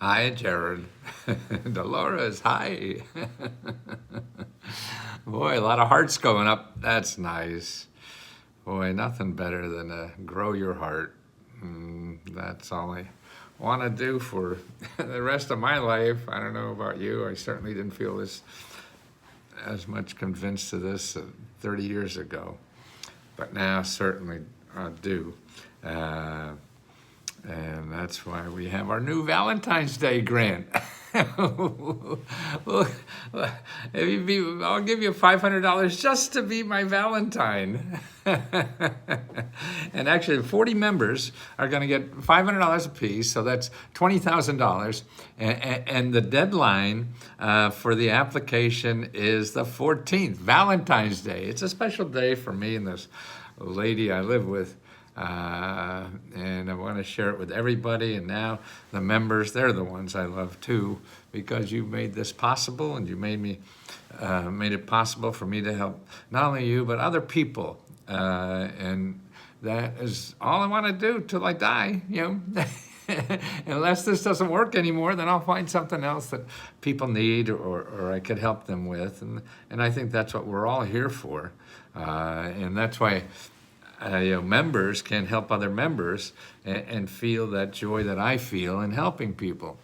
Hi, Jared. Dolores, hi. Boy, a lot of hearts going up. That's nice. Boy, nothing better than to grow your heart. That's all I want to do for the rest of my life. I don't know about you. I certainly didn't feel this as much convinced to this 30 years ago, but now certainly do. Uh, And that's why we have our new Valentine's Day grant. Well, if you be, I'll give you $500 just to be my Valentine. And actually, 40 members are going to get $500 apiece, so that's $20,000. And the deadline for the application is the 14th, Valentine's Day. It's a special day for me and this lady I live with. And I want to share it with everybody. And now the members, they're the ones I love too, because you made this possible, and you made it possible for me to help not only you but other people. And that is all I want to do till I die. Unless this doesn't work anymore, then I'll find something else that people need, or I could help them with. And I think that's what we're all here for. And that's why members can help other members and feel that joy that I feel in helping people.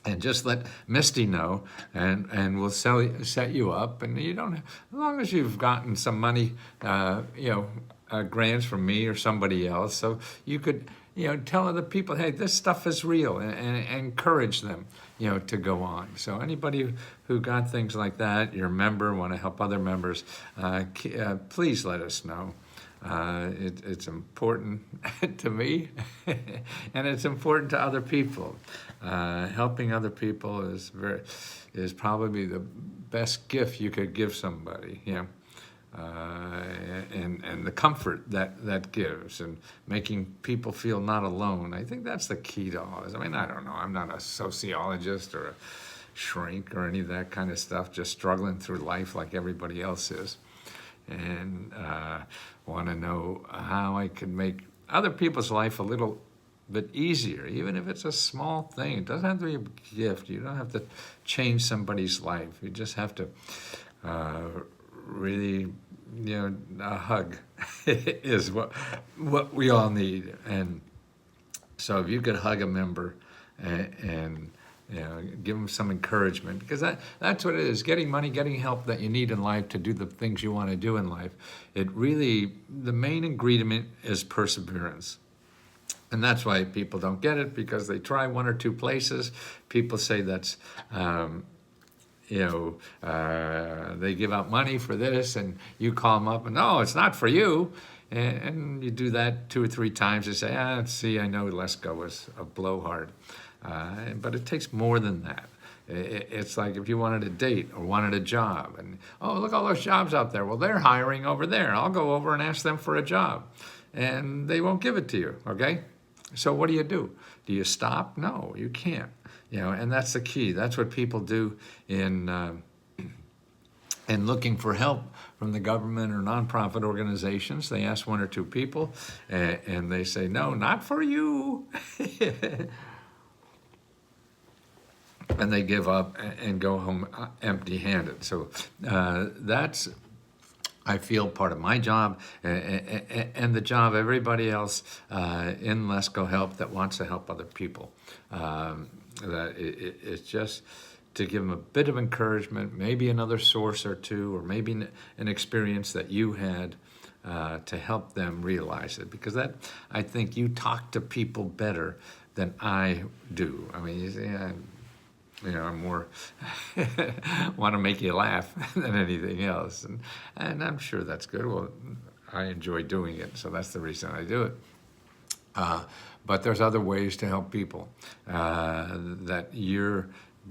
And just let Misty know, and we'll set you up. And you don't, as long as you've gotten some money, grants from me or somebody else, so you could, tell other people, hey, this stuff is real, and encourage them, to go on. So anybody who got things like that, you're a member, want to help other members, please let us know. It's important to me, and it's important to other people. Helping other people is probably the best gift you could give somebody. And the comfort that gives, and making people feel not alone. I think that's the key to all this. I mean, I don't know. I'm not a sociologist or a shrink or any of that kind of stuff. Just struggling through life like everybody else is. And want to know how I could make other people's life a little bit easier, even if it's a small thing. It doesn't have to be a gift. You don't have to change somebody's life. You just have to really, a hug is what we all need. And so if you could hug a member and give them some encouragement, because that's what it is. Getting money, getting help that you need in life to do the things you want to do in life. It really, the main ingredient is perseverance. And that's why people don't get it, because they try one or two places. People say that's, they give out money for this, and you call them up and, no, it's not for you. And you do that 2 or 3 times. They say, see, I know Lesko is a blowhard. But it takes more than that. It's like if you wanted a date or wanted a job, and, look, all those jobs out there. Well, they're hiring over there. I'll go over and ask them for a job. And they won't give it to you, okay? So what do? Do you stop? No, you can't. And that's the key. That's what people do in looking for help from the government or nonprofit organizations. They ask 1 or 2 people, and they say, no, not for you. And they give up and go home empty-handed. So that's, I feel, part of my job, and the job of everybody else in Let's Go Help that wants to help other people. That it's just to give them a bit of encouragement, maybe another source or two, or maybe an experience that you had to help them realize it. Because that, I think, you talk to people better than I do. I mean, you see, I'm more want to make you laugh than anything else, and I'm sure that's good. Well, I enjoy doing it, so that's the reason I do it. But there's other ways to help people that you're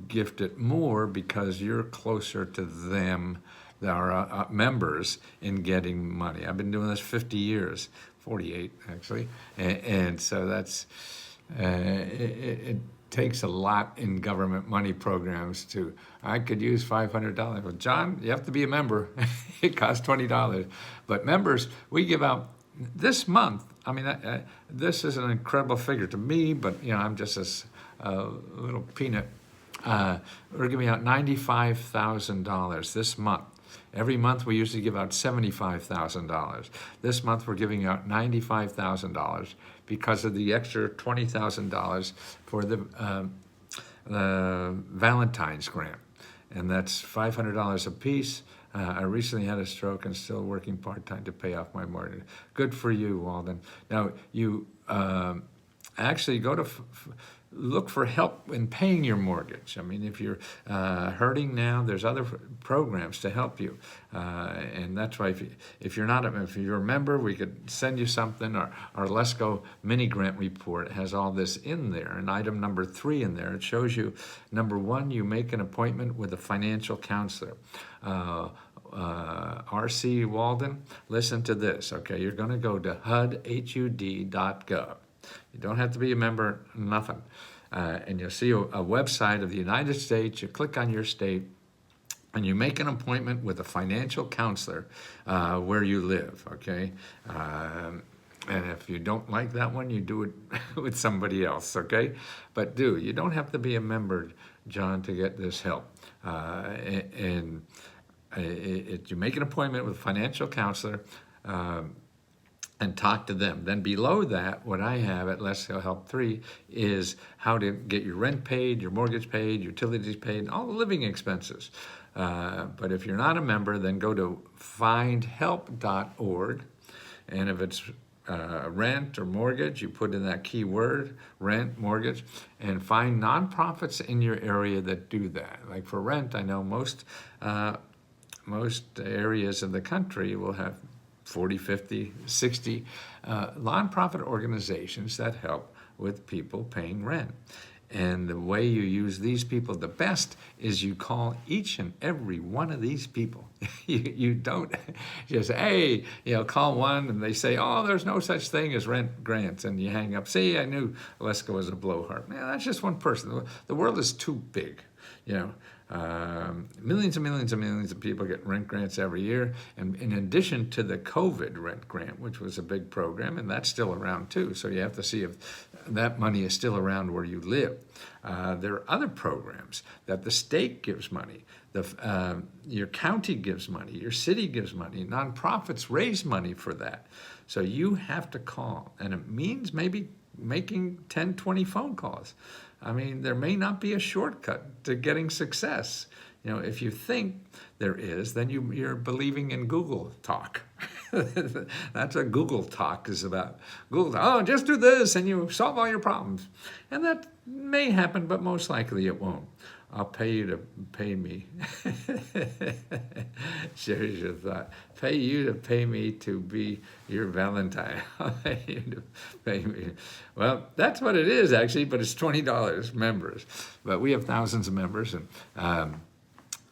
gifted more because you're closer to them, our members, in getting money. I've been doing this 50 years, 48 actually, and so that's it takes a lot in government money programs to, I could use $500. Well, John, you have to be a member. It costs $20. But members, we give out this month, I mean, this is an incredible figure to me, but I'm just little peanut. We're giving out $95,000 this month. Every month we usually give out $75,000. This month we're giving out $95,000 because of the extra $20,000 for the Valentine's grant. And that's $500 a piece. I recently had a stroke and still working part-time to pay off my mortgage. Good for you, Walden. Now, you actually go to look for help in paying your mortgage. I mean, if you're hurting now, there's other programs to help you. And that's why if you're a member, we could send you something. Our Let's Go mini grant report has all this in there. And item number 3 in there, it shows you, number 1, you make an appointment with a financial counselor. R.C. Walden, listen to this, okay? You're going to go to HUD.gov. You don't have to be a member, nothing. And you'll see a website of the United States. You click on your state, and you make an appointment with a financial counselor where you live, okay? And if you don't like that one, you do it with somebody else, okay? But you don't have to be a member, John, to get this help. You make an appointment with a financial counselor and talk to them. Then below that, what I have at Let's Go Help 3 is how to get your rent paid, your mortgage paid, utilities paid, and all the living expenses. But if you're not a member, then go to findhelp.org, and if it's rent or mortgage, you put in that keyword, rent, mortgage, and find nonprofits in your area that do that. Like for rent, I know most areas of the country will have 40, 50, 60 nonprofit organizations that help with people paying rent. And the way you use these people the best is you call each and every one of these people. You don't just, call one and they say, oh, there's no such thing as rent grants, and you hang up. See, I knew Let's Go was a blowhard. Man, that's just one person. The world is too big, Millions and millions and millions of people get rent grants every year, and in addition to the COVID rent grant, which was a big program, and that's still around too, so you have to see if that money is still around where you live. There are other programs that the state gives money, your county gives money, your city gives money, nonprofits raise money for that. So you have to call, and it means maybe making 10, 20 phone calls. I mean, there may not be a shortcut to getting success. If you think there is, then you're believing in Google talk. That's what Google talk is about. Google, just do this and you solve all your problems. And that may happen, but most likely it won't. I'll pay you to pay me. Serious your thought. Pay you to pay me to be your Valentine. I'll pay you to pay me. Well, that's what it is actually, but it's $20 members. But we have thousands of members, and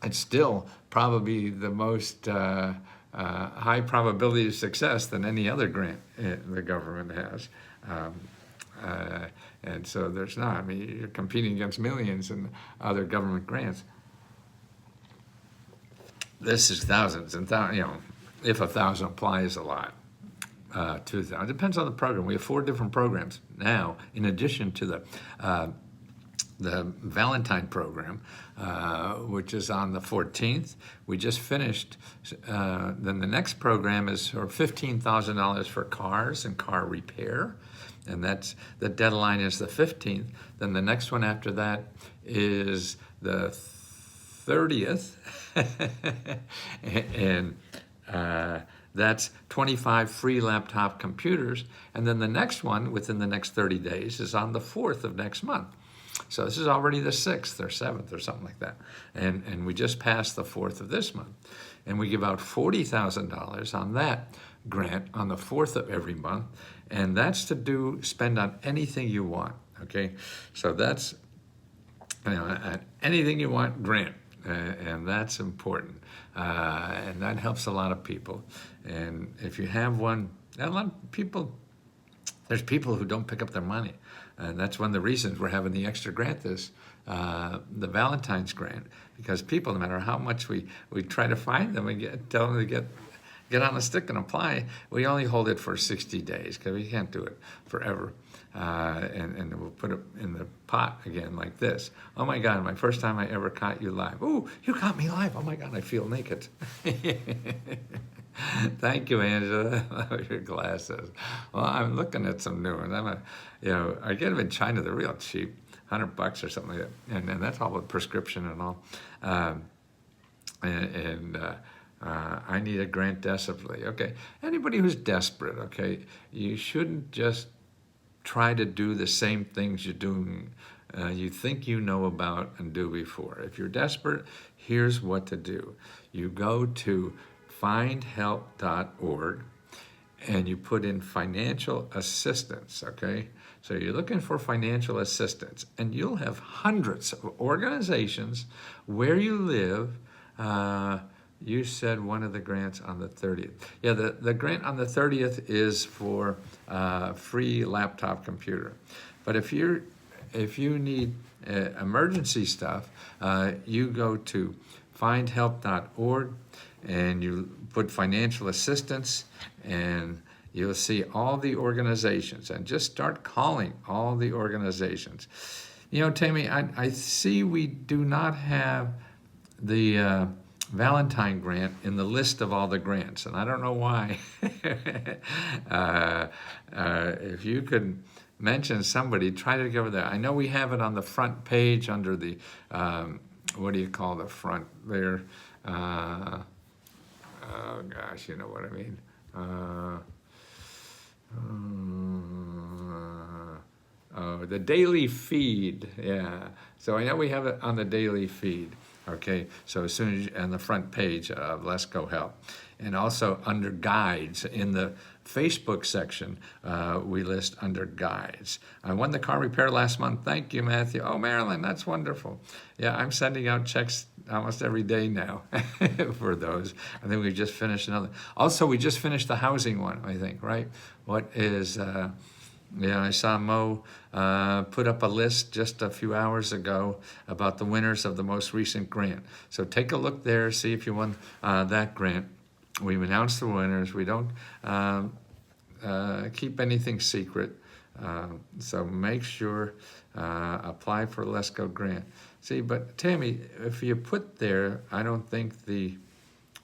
it's still probably the most high probability of success than any other grant the government has. And so there's not, you're competing against millions in other government grants. This is thousands and thousands, if 1,000 applies a lot. 2,000, it depends on the program. We have 4 different programs now, in addition to the Valentine program, which is on the 14th. We just finished. Then the next program is for $15,000 for cars and car repair. And that's the deadline is the 15th. Then the next one after that is the 30th. and that's 25 free laptop computers. And then the next one within the next 30 days is on the 4th of next month. So this is already the 6th or 7th or something like that. And we just passed the 4th of this month. And we give out $40,000 on that grant on the 4th of every month. And that's to spend on anything you want, okay? So that's, anything you want grant, and that's important. And that helps a lot of people. And if you have one, a lot of people, there's people who don't pick up their money. And that's one of the reasons we're having the extra grant the Valentine's grant, because people, no matter how much we try to find them and tell them to get get on the stick and apply. We only hold it for 60 days because we can't do it forever. And we'll put it in the pot again like this. Oh my God, my first time I ever caught you live. Ooh, you caught me live. Oh my God, I feel naked. Thank you, Angela. Your glasses. Well, I'm looking at some new ones. I get them in China. They're real cheap, $100 or something like that. And that's all with prescription and all. I need a grant desperately. Okay, anybody who's desperate, okay, you shouldn't just try to do the same things you're doing, you think you know about and do before. If you're desperate, here's what to do. You go to findhelp.org and you put in financial assistance, okay? So you're looking for financial assistance, and you'll have hundreds of organizations where you live. You said one of the grants on the 30th. Yeah, the grant on the 30th is for free laptop computer. But if you need emergency stuff, you go to findhelp.org and you put financial assistance, and you'll see all the organizations, and just start calling all the organizations. You know, Tammy, I see we do not have the Valentine grant in the list of all the grants, and I don't know why. If you could mention somebody, try to go there. I know we have it on the front page under the, what do you call the front there? Oh gosh, you know what I mean. Oh, the daily feed, yeah. So I know we have it on the daily feed. Okay, so as soon as on the front page of Let's Go Help, and also under guides in the Facebook section, we list under guides. I won the car repair last month. Thank you, Matthew. Oh, Marilyn, that's wonderful. Yeah, I'm sending out checks almost every day now for those. I think we just finished another. Also, we just finished the housing one, I think, right? What is... Yeah, I saw Mo put up a list just a few hours ago about the winners of the most recent grant. So take a look there, see if you won that grant. We've announced the winners. We don't keep anything secret. So make sure, apply for Let's Go grant. See, but Tammy, if you put there, I don't think the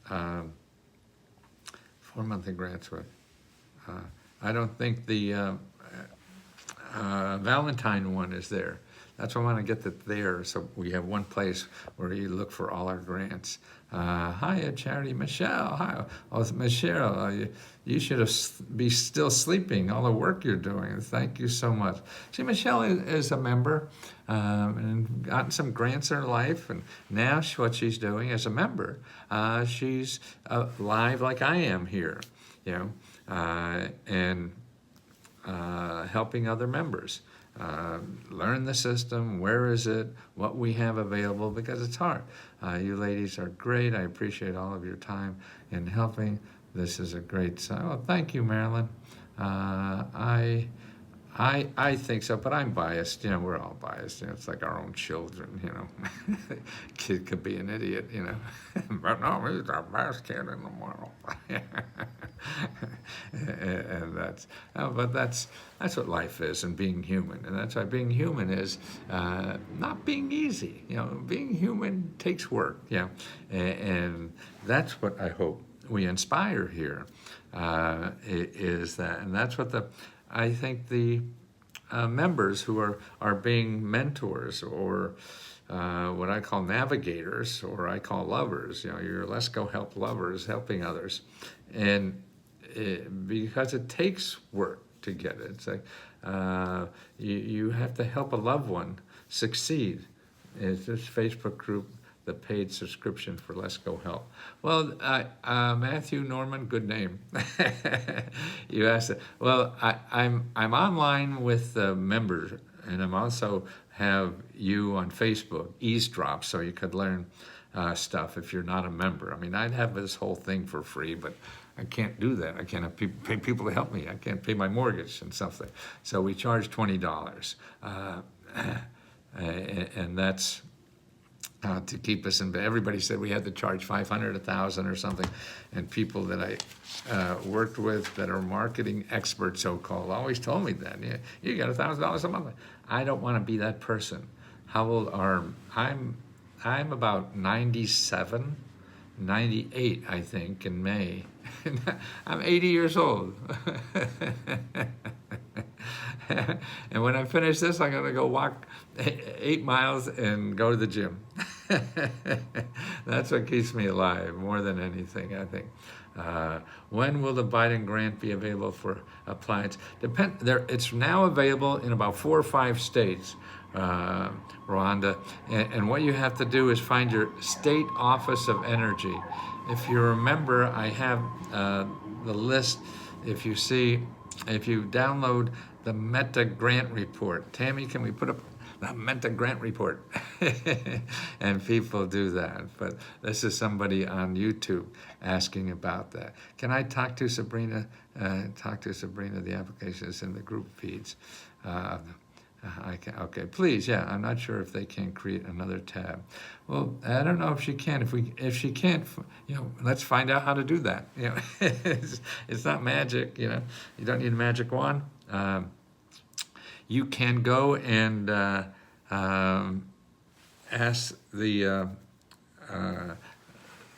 4-monthly grants would. I don't think the Valentine one is there. That's why I want to get that there, so we have one place where you look for all our grants. Hi, Charity. Michelle. Hi. Oh, Michelle, you should be still sleeping, all the work you're doing. Thank you so much. See, Michelle is a member and gotten some grants in her life, and now what she's doing as a member, she's live like I am here, you know, and helping other members learn the system, where is it, what we have available, because it's hard. You ladies are great. I appreciate all of your time in helping. This is a great sign. Well, thank you, Marilyn. I think so, but I'm biased. You know, we're all biased. You know, it's like our own children, you know. Kid could be an idiot, you know. But no, he's the best kid in the world. And that's what life is, and being human. And that's why being human is not being easy. You know, being human takes work, you know. And that's what I hope we inspire here, is that, and that's what I think the members who are being mentors, or what I call navigators, or I call lovers, you know, your Let's Go Help lovers, helping others. And because it takes work to get it. It's like you have to help a loved one succeed. It's this Facebook group, the paid subscription for Let's Go Help. Well, Matthew Norman, good name. You asked it. Well, I'm online with the members, and I'm also have you on Facebook, eavesdrop, so you could learn stuff if you're not a member. I mean, I'd have this whole thing for free, but I can't do that. I can't pay people to help me. I can't pay my mortgage and stuff. So we charge $20, and that's to keep us in bed. Everybody said we had to charge 500, 1,000 or something. And people that I worked with that are marketing experts, so-called, always told me that. Yeah, you got $1,000 a month. I don't want to be that person. How old are I'm about 97, 98, I think, in May. I'm 80 years old. And when I finish this, I'm going to go walk 8 miles and go to the gym. That's what keeps me alive more than anything, I think. When will the Biden grant be available for appliance? It's now available in about 4 or 5 states, Rwanda. And what you have to do is find your state office of energy. If you remember, I have the list. If you download the Meta grant report. Tammy, can we put up the Meta grant report? And people do that. But this is somebody on YouTube asking about that. Can I talk to Sabrina? The application is in the group feeds. I can, okay, please, yeah. I'm not sure if they can create another tab. Well, I don't know if she can. If she can't, let's find out how to do that. It's not magic. You don't need a magic wand. You can go and ask the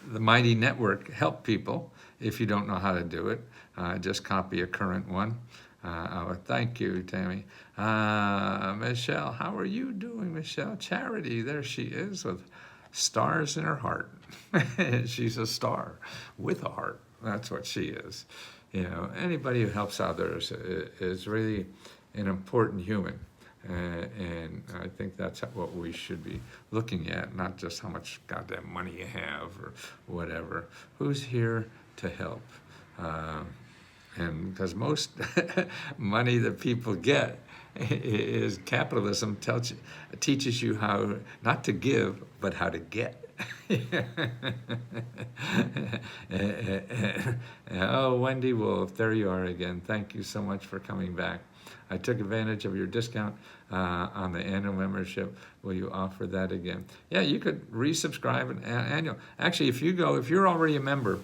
Mighty Network help people if you don't know how to do it. Just copy a current one. Thank you, Tammy. Michelle, how are you doing, Michelle? Charity, there she is with stars in her heart. She's a star with a heart. That's what she is. Anybody who helps others is really an important human. And I think that's what we should be looking at, not just how much goddamn money you have or whatever. Who's here to help? And because most money that people get is capitalism teaches you how not to give, but how to get. Oh, Wendy Wolf, there you are again. Thank you so much for coming back. I took advantage of your discount on the annual membership. Will you offer that again? Yeah, you could resubscribe an annual. Actually, if you're already a member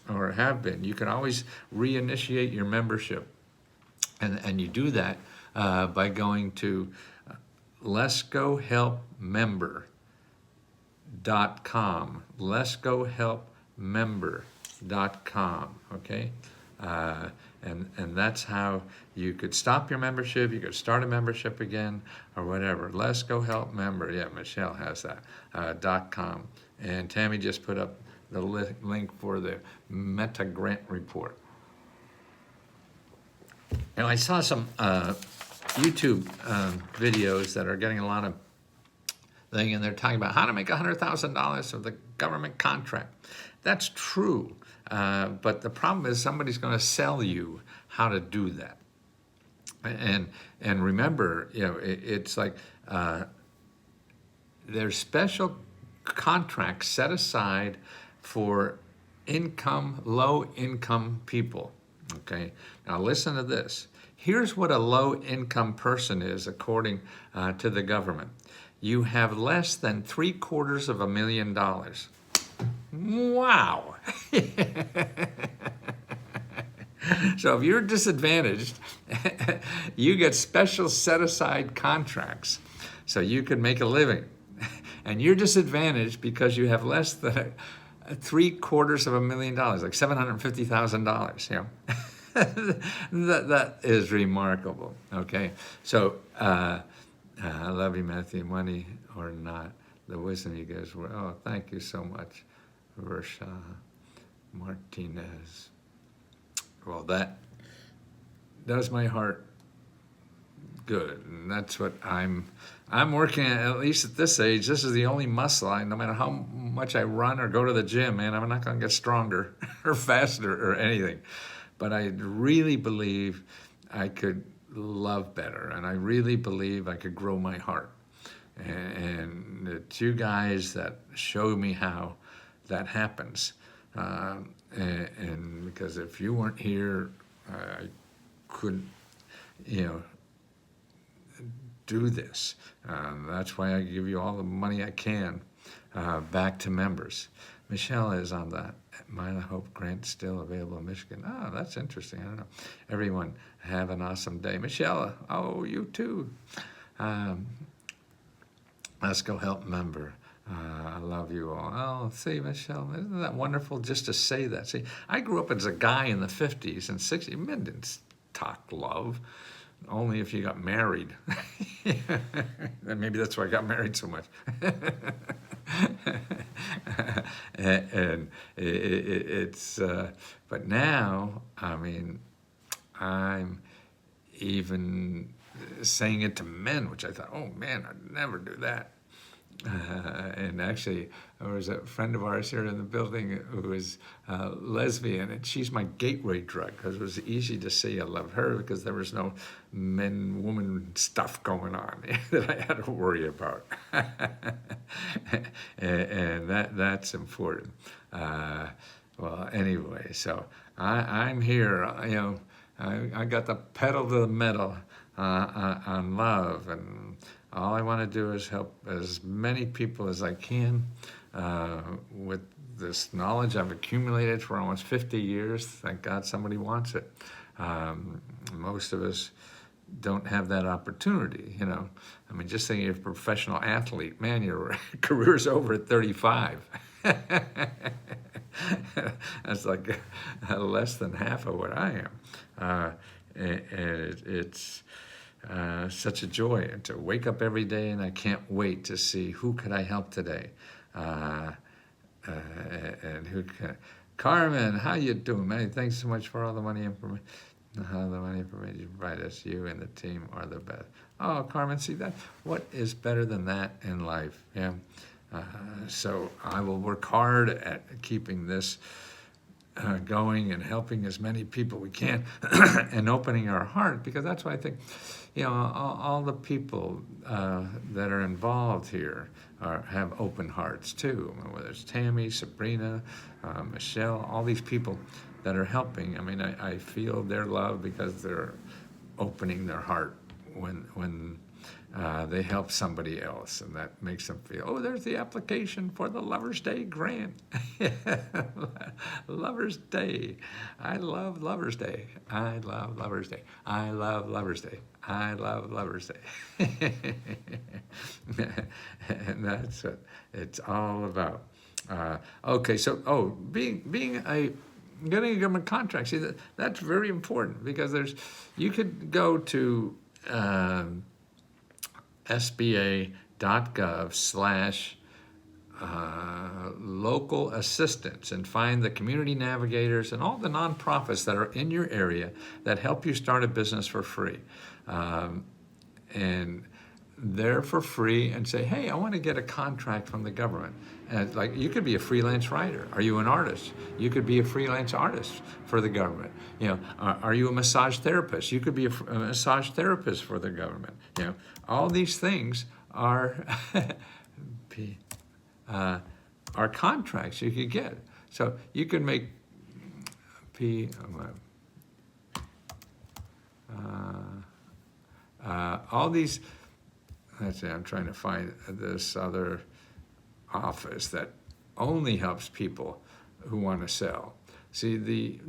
or have been, you can always reinitiate your membership. And you do that by going to letsgohelpmember.com. letsgohelpmember.com, okay? And that's how you could stop your membership, you could start a membership again, or whatever. Let's Go Help Member, yeah, Michelle has that, .com. And Tammy just put up the link for the Meta grant report. Now, I saw some YouTube videos that are getting a lot of thing, and they're talking about how to make $100,000 of the government contract. That's true, but the problem is somebody's going to sell you how to do that. And remember, it's like there's special contracts set aside for low income people. Okay, now listen to this. Here's what a low income person is according to the government. You have less than $750,000. Wow. So if you're disadvantaged, you get special set-aside contracts so you can make a living. And you're disadvantaged because you have less than $750,000, like $750,000. That is remarkable. Okay, so I love you, Matthew. Money or not, the wisdom you guys were. Oh, thank you so much, Versha Martinez. Well, that does my heart good, and that's what I'm working at least at this age. This is the only muscle no matter how much I run or go to the gym, man, I'm not going to get stronger or faster or anything. But I really believe I could love better, and I really believe I could grow my heart. And the two guys that showed me how that happens. And because if you weren't here, I couldn't, do this. That's why I give you all the money I can back to members. Michelle is on the Mine Hope grant still available in Michigan. Oh, that's interesting. I don't know. Everyone, have an awesome day. Michelle, oh, you too. Um, let's go help member. I love you all. Oh, see, Michelle, isn't that wonderful just to say that? See, I grew up as a guy in the 50s and 60s. Men didn't talk love, only if you got married. And maybe that's why I got married so much. And it's, but now, I mean, I'm even saying it to men, which I thought, oh man, I'd never do that. And actually, there was a friend of ours here in the building who was lesbian, and she's my gateway drug because it was easy to say I love her because there was no men-woman stuff going on that I had to worry about. And that's important. Well, anyway, so I'm here. You know, I got the pedal to the metal on love, and all I want to do is help as many people as I can with this knowledge I've accumulated for almost 50 years. Thank God somebody wants it. Most of us don't have that opportunity, you know. I mean, just think you're a professional athlete, man, your career's over at 35. That's like less than half of what I am. And it's such a joy to wake up every day, and I can't wait to see who could I help today, and who can. Carmen, how you doing, man? Thanks so much for all the money information. How the money information you provide us, you and the team are the best. Oh, Carmen, see that? What is better than that in life? Yeah. So I will work hard at keeping this going and helping as many people we can and opening our heart, because that's why I think, you know, all the people that are involved here have open hearts too, whether it's Tammy, Sabrina, Michelle, all these people that are helping. I mean, I feel their love because they're opening their heart when they help somebody else, and that makes them feel, oh, there's the application for the Lover's Day grant. Lover's Day. I love Lover's Day. I love Lover's Day. I love Lover's Day. I love Lover's Day. And that's what it's all about. Okay, so getting a government contract. See, that's very important, because you could go to sba.gov/local assistance and find the community navigators and all the nonprofits that are in your area that help you start a business for free. And they're for free, and say, hey, I want to get a contract from the government. And like, you could be a freelance writer. Are you an artist? You could be a freelance artist for the government. You know, are you a massage therapist? You could be a massage therapist for the government. You know, all these things are are contracts you could get. So you could make all these. Let's see, I'm trying to find this other office that only helps people who want to sell. See, the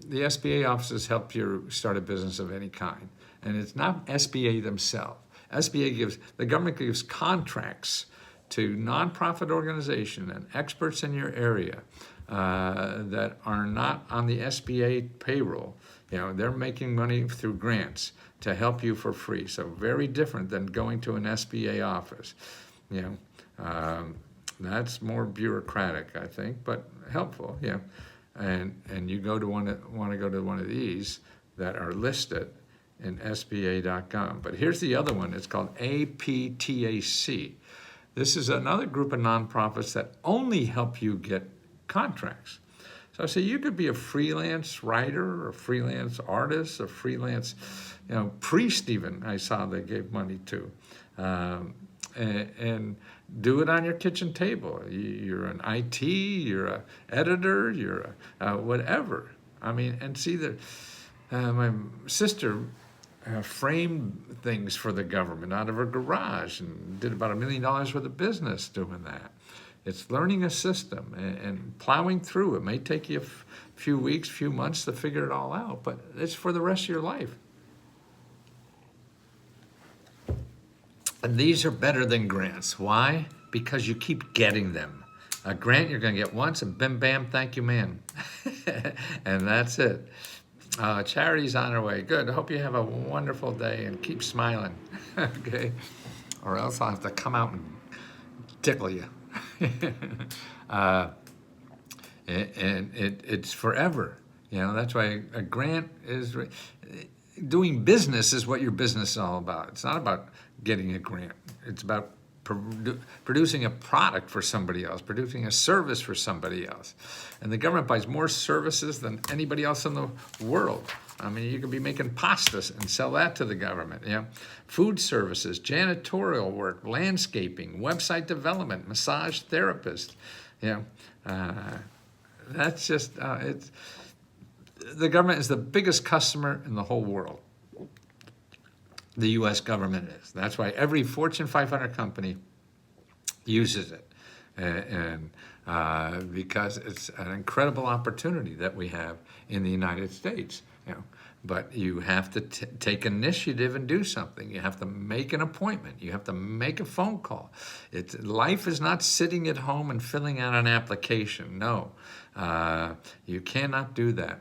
SBA offices help you start a business of any kind, and it's not SBA themselves. The government gives contracts to nonprofit organizations and experts in your area that are not on the SBA payroll. You know, they're making money through grants to help you for free. So very different than going to an SBA office. You know, that's more bureaucratic, I think, but helpful. Yeah, and you want to go to one of these that are listed in SBA.com. But here's the other one. It's called APTAC. This is another group of nonprofits that only help you get contracts. So I say you could be a freelance writer, or a freelance artist, a freelance, you know, priest even. I saw they gave money to, and do it on your kitchen table. You're an IT, you're an editor, you're a whatever. I mean, and see that my sister framed things for the government out of her garage and did about $1 million worth of business doing that. It's learning a system and plowing through. It may take you a few weeks, few months to figure it all out, but it's for the rest of your life. And these are better than grants. Why? Because you keep getting them. A grant you're going to get once, and bim, bam, thank you, ma'am. And that's it. Charity's on her way. Good. I hope you have a wonderful day and keep smiling. Okay? Or else I'll have to come out and tickle you. And it's forever. You know, that's why a grant is... Doing business is what your business is all about. It's not about getting a grant. It's about producing a product for somebody else, producing a service for somebody else. And the government buys more services than anybody else in the world. I mean, you could be making pastas and sell that to the government. You know, food services, janitorial work, landscaping, website development, massage therapist. You know, that's just it's. The government is the biggest customer in the whole world. The U.S. government is. That's why every Fortune 500 company uses it. And because it's an incredible opportunity that we have in the United States. You know, but you have to take initiative and do something. You have to make an appointment. You have to make a phone call. Life is not sitting at home and filling out an application. No, you cannot do that.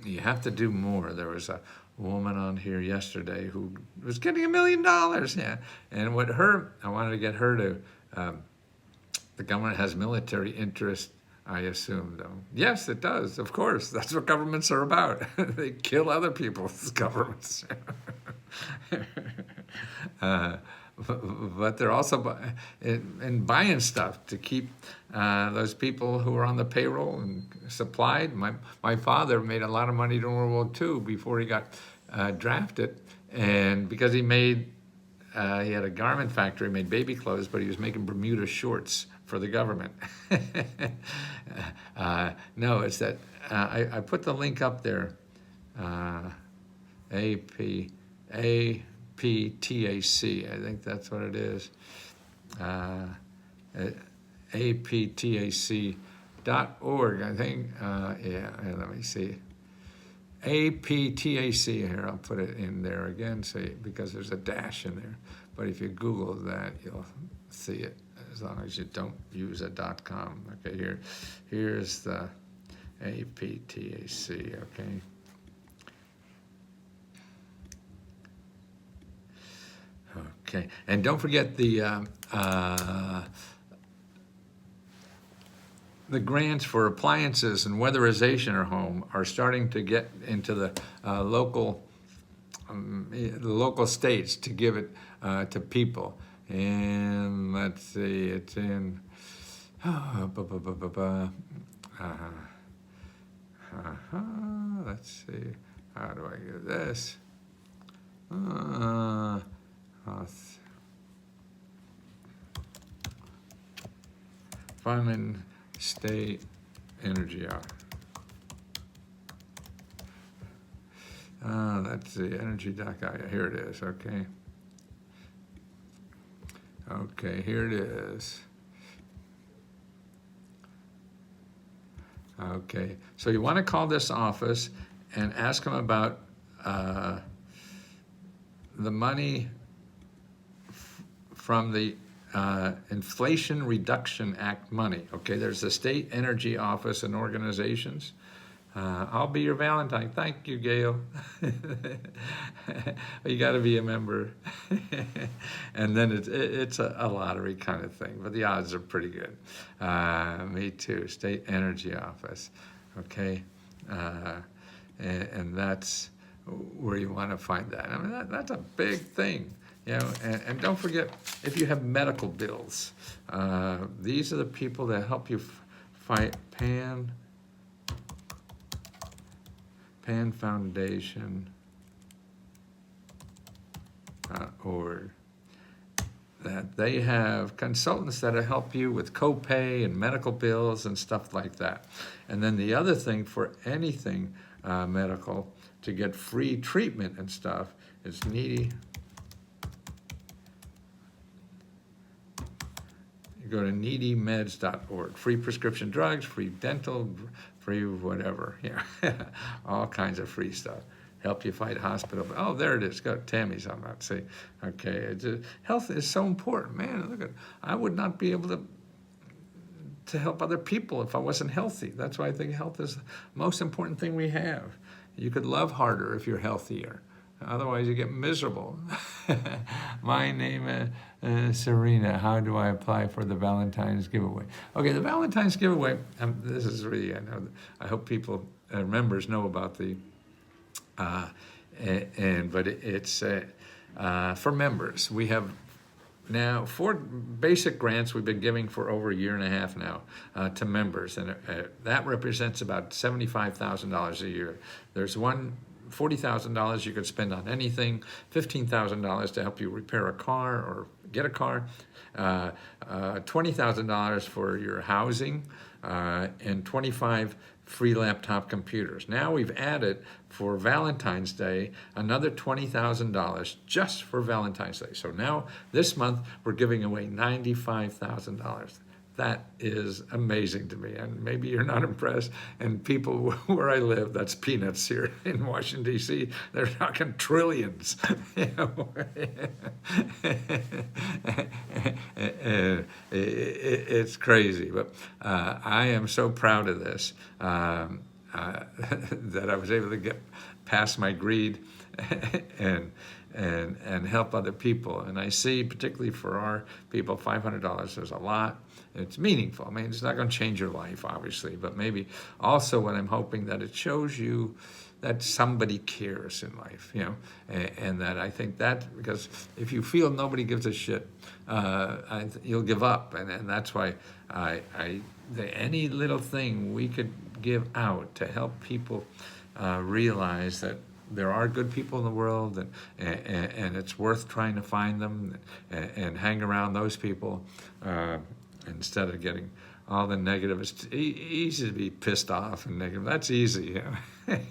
You have to do more. There was a woman on here yesterday who was getting $1 million. Yeah, and I wanted to get her to. The government has military interest, I assume, though. Yes, it does. Of course, that's what governments are about. They kill other people's governments. But they're also buying stuff to keep those people who are on the payroll and supplied. My father made a lot of money during World War II before he got drafted, and because he had a garment factory, made baby clothes, but he was making Bermuda shorts for the government. No, it's that I put the link up there. APTAC, I think that's what it is. APTAC.org, I think. Yeah, let me see. APTAC, here, I'll put it in there again, because there's a dash in there. But if you Google that, you'll see it, as long as you don't use a .com. Okay, here's the APTAC, okay. Okay, and don't forget the grants for appliances and weatherization at home are starting to get into the local states to give it to people. And let's see, it's in. Let's see, how do I get this? Finding state energy out. That's the energy.gov. Here it is, okay. Okay, here it is. Okay, so you want to call this office and ask them about the money from the Inflation Reduction Act money. Okay, there's the state energy office and organizations. I'll be your Valentine. Thank you, Gail. You got to be a member. And then it's a lottery kind of thing, but the odds are pretty good. Me too, state energy office. Okay, and that's where you want to find that. I mean, that's a big thing. You know, and don't forget, if you have medical bills, these are the people that help you fight PAN Foundation.org. That they have consultants that help you with copay and medical bills and stuff like that. And then the other thing for anything medical, to get free treatment and stuff, is needy. You go to needymeds.org. Free prescription drugs, free dental, free whatever. Yeah, all kinds of free stuff. Help you fight hospital. Oh, there it is. Got Tammy's on that. See, okay. Health is so important, man. Look at. I would not be able to help other people if I wasn't healthy. That's why I think health is the most important thing we have. You could love harder if you're healthier. Otherwise, you get miserable. My name is Serena. How do I apply for the Valentine's giveaway? Okay, the Valentine's giveaway. This is really. I hope people, members, know about the. But it's for members. We have now 4 basic grants we've been giving for over a year and a half now to members, and that represents about $75,000 a year. There's one $40,000 you could spend on anything, $15,000 to help you repair a car or get a car, $20,000 for your housing, and 25 free laptop computers. Now we've added for Valentine's Day another $20,000 just for Valentine's Day. So now this month we're giving away $95,000. That is amazing to me, and maybe you're not impressed. And people where I live, that's peanuts here in Washington, D.C. They're talking trillions. It's crazy, but I am so proud of this that I was able to get past my greed and help other people. And I see, particularly for our people, $500 is a lot. It's meaningful. I mean, it's not going to change your life, obviously, but maybe also what I'm hoping that it shows you that somebody cares in life, and that I think that, because if you feel nobody gives a shit, you'll give up, and that's why any little thing we could give out to help people realize that there are good people in the world, and it's worth trying to find them and hang around those people instead of getting all the negative. It's easy to be pissed off and negative. That's easy, and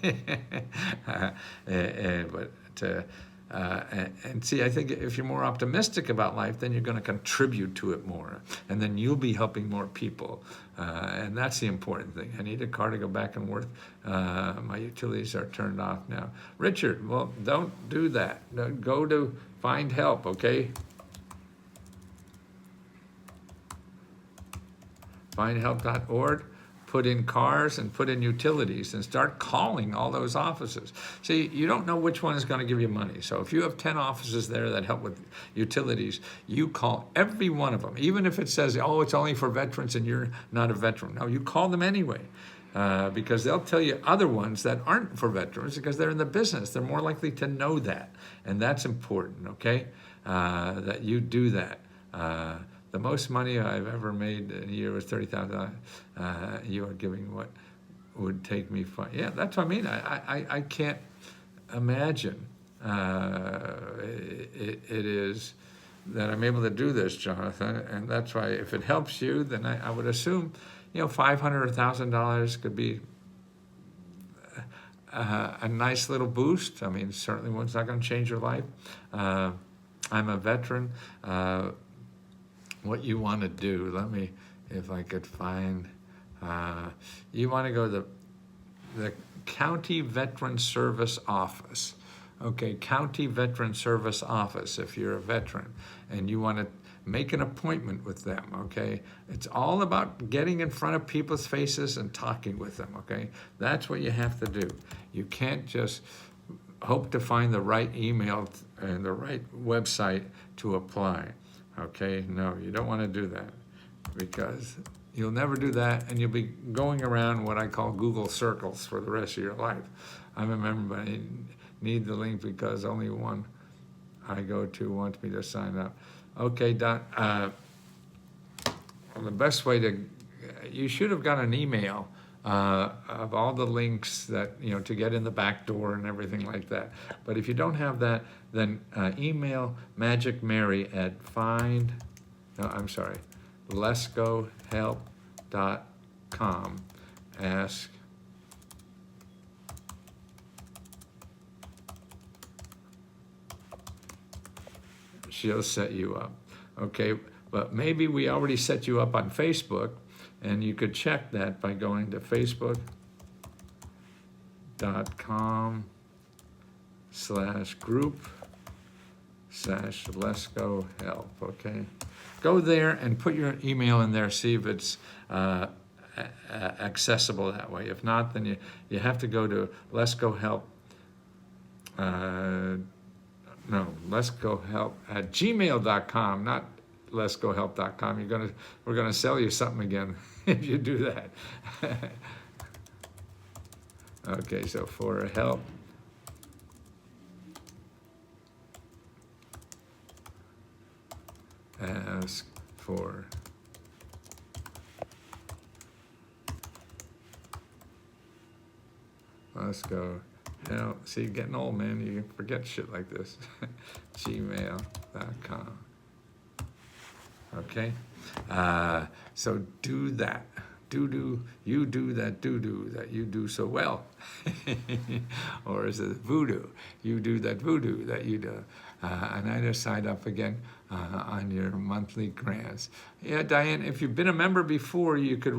see, I think if you're more optimistic about life, then you're going to contribute to it more, and then you'll be helping more people, and that's the important thing. I need a car to go back and work. My utilities are turned off now. Richard, well, don't do that. Go to find help, okay? Findhelp.org. Put in cars and put in utilities and start calling all those offices. See, you don't know which one is going to give you money. So if you have 10 offices there that help with utilities, you call every one of them, even if it says, oh, it's only for veterans and you're not a veteran. No, you call them anyway, because they'll tell you other ones that aren't for veterans because they're in the business. They're more likely to know that. And that's important, okay, that you do that. The most money I've ever made in a year was $30,000. You are giving what would take me far. Yeah, that's what I mean. I can't imagine it is that I'm able to do this, Jonathan. And that's why if it helps you, then I would assume, $500 or $1,000 could be a nice little boost. I mean, certainly one's not going to change your life. I'm a veteran. What you want to do, let me, if I could find, you want to go to the County Veteran Service Office. Okay, County Veteran Service Office, if you're a veteran, and you want to make an appointment with them, okay? It's all about getting in front of people's faces and talking with them, okay? That's what you have to do. You can't just hope to find the right email and the right website to apply. Okay, no, you don't want to do that, because you'll never do that, and you'll be going around what I call Google circles for the rest of your life. I remember I need the link because only one I go to wants me to sign up. Okay, Don, well, the best way you should have got an email of all the links that, to get in the back door and everything like that. But if you don't have that, then email Magic Mary at letsgohelp.com. Ask. She'll set you up. Okay, but maybe we already set you up on Facebook, and you could check that by going to facebook.com/group/Let's Go Help, okay? Go there and put your email in there, see if it's accessible that way. If not, then you have to go to Let's Go Help. Let's Go Help at gmail.com, not letsgohelp.com. We're gonna sell you something again if you do that. Okay, so for help, ask for Let's Go Help. See, getting old, man, you forget shit like this. gmail.com. Okay, so do that. You do that doo-doo that you do so well. Or is it voodoo? You do that voodoo that you do. And I just signed up again on your monthly grants. Yeah, Diane, if you've been a member before, you could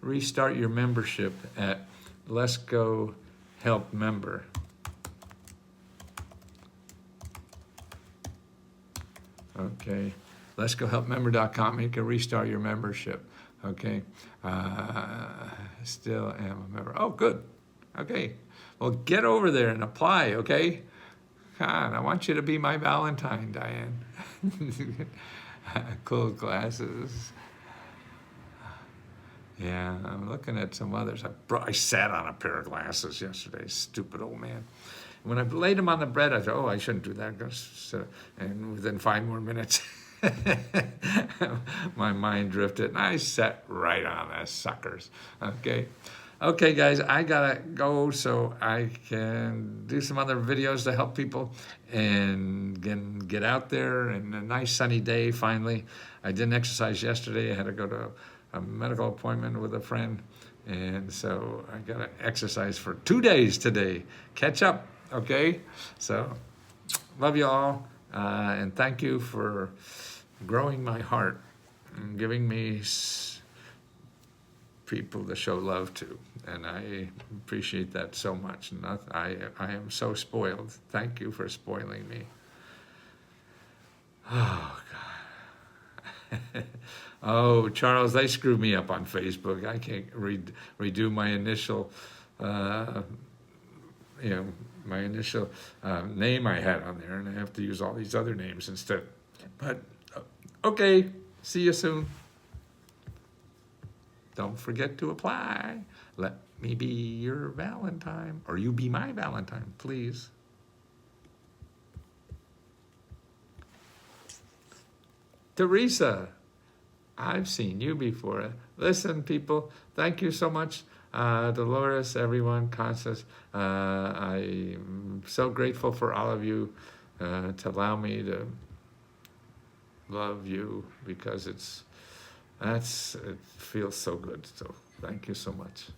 restart your membership at Let's Go Help Member. Okay, letsgohelpmember.com. You can restart your membership. Okay, still am a member. Oh, good. Okay, well, get over there and apply. Okay, God, I want you to be my Valentine, Diane. Cool glasses. Yeah, I'm looking at some others. I sat on a pair of glasses yesterday. Stupid old man. When I laid them on the bread, I thought, oh, I shouldn't do that. And within 5 more minutes, my mind drifted, and I sat right on the suckers. Okay, guys, I gotta go so I can do some other videos to help people and get out there. And a nice sunny day finally. I didn't exercise yesterday. I had to go to a medical appointment with a friend, and so I gotta exercise for 2 days today. Catch up, okay? So, love you all, and thank you for growing my heart and giving me people to show love to, and I appreciate that so much. I am so spoiled. Thank you for spoiling me. Oh, God. Oh, Charles, they screwed me up on Facebook. I can't redo my initial, my initial name I had on there, and I have to use all these other names instead. But, okay, see you soon. Don't forget to apply. Let me be your Valentine, or you be my Valentine, please. Teresa, I've seen you before. Listen, people, thank you so much. Dolores, everyone, Constance, I'm so grateful for all of you to allow me to love you, because it feels so good. So thank you so much.